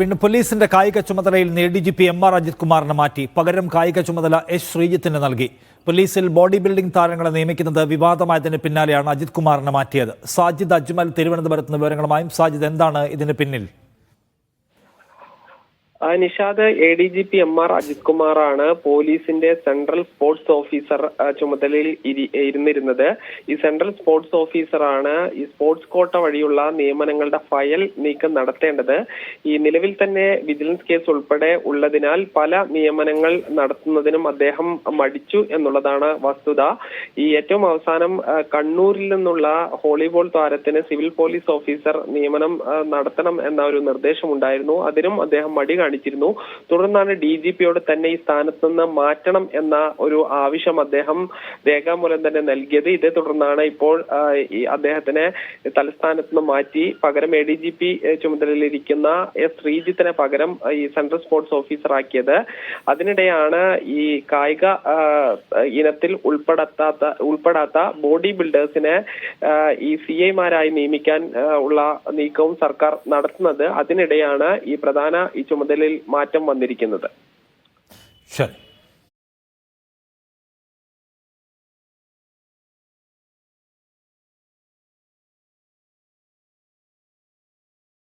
വീണ്ടും പോലീസിന്റെ കായിക ചുമതലയിൽ നിന്ന് ADGP MR അജിത് കുമാറിനെ മാറ്റി. പകരം കായിക ചുമതല S ശ്രീജിത്തിന് നൽകി. പോലീസിൽ ബോഡി ബിൽഡിംഗ് താരങ്ങളെ നിയമിക്കുന്നത് വിവാദമായതിന് പിന്നാലെയാണ് അജിത് കുമാറിനെ മാറ്റിയത്. സാജിദ് അജ്മൽ തിരുവനന്തപുരത്ത് നിന്ന് വിവരങ്ങളുമായും. സാജിദ്, എന്താണ് ഇതിന് പിന്നിൽ? നിഷാദ്, ADGP MR അജിത് കുമാറാണ് പോലീസിന്റെ സെൻട്രൽ സ്പോർട്സ് ഓഫീസർ ചുമതലയിൽ ഇരുന്നിരുന്നത്. ഈ സെൻട്രൽ സ്പോർട്സ് ഓഫീസറാണ് ഈ സ്പോർട്സ് കോട്ട വഴിയുള്ള നിയമനങ്ങളുടെ ഫയൽ നീക്കം നടത്തേണ്ടത്. ഈ നിലവിൽ തന്നെ വിജിലൻസ് കേസ് ഉൾപ്പെടെ ഉള്ളതിനാൽ പല നിയമനങ്ങൾ നടത്തുന്നതിനും അദ്ദേഹം മടിച്ചു എന്നുള്ളതാണ് വസ്തുത. ഈ ഏറ്റവും അവസാനം കണ്ണൂരിൽ നിന്നുള്ള വോളിബോൾ താരത്തിന് സിവിൽ പോലീസ് ഓഫീസർ നിയമനം നടത്തണം എന്ന ഒരു നിർദ്ദേശമുണ്ടായിരുന്നു. അതിനും അദ്ദേഹം മടി കാണിച്ചിരുന്നു. തുടർന്നാണ് DGPയോട് തന്നെ ഈ സ്ഥാനത്ത് നിന്ന് മാറ്റണം എന്ന ഒരു ആവശ്യം അദ്ദേഹം രേഖാമൂലം തന്നെ നൽകിയത്. ഇതേ തുടർന്നാണ് ഇപ്പോൾ അദ്ദേഹത്തിനെ തലസ്ഥാനത്ത് നിന്ന് മാറ്റി പകരം ADGP ചുമതലയിലിരിക്കുന്ന S ശ്രീജിത്തിനെ പകരം ഈ സെൻട്രൽ സ്പോർട്സ് ഓഫീസർ ആക്കിയത്. അതിനിടെയാണ് ഈ കായിക ഇനത്തിൽ ഉൾപ്പെടാത്ത ബോഡി ബിൽഡേഴ്സിനെ ഈ CIമാരായി നിയമിക്കാൻ ഉള്ള നീക്കവും സർക്കാർ നടത്തുന്നത്. അതിനിടെയാണ് ഈ പ്രധാന ചുമതലയിൽ മാറ്റം വന്നിരിക്കുന്നത്. ശരി.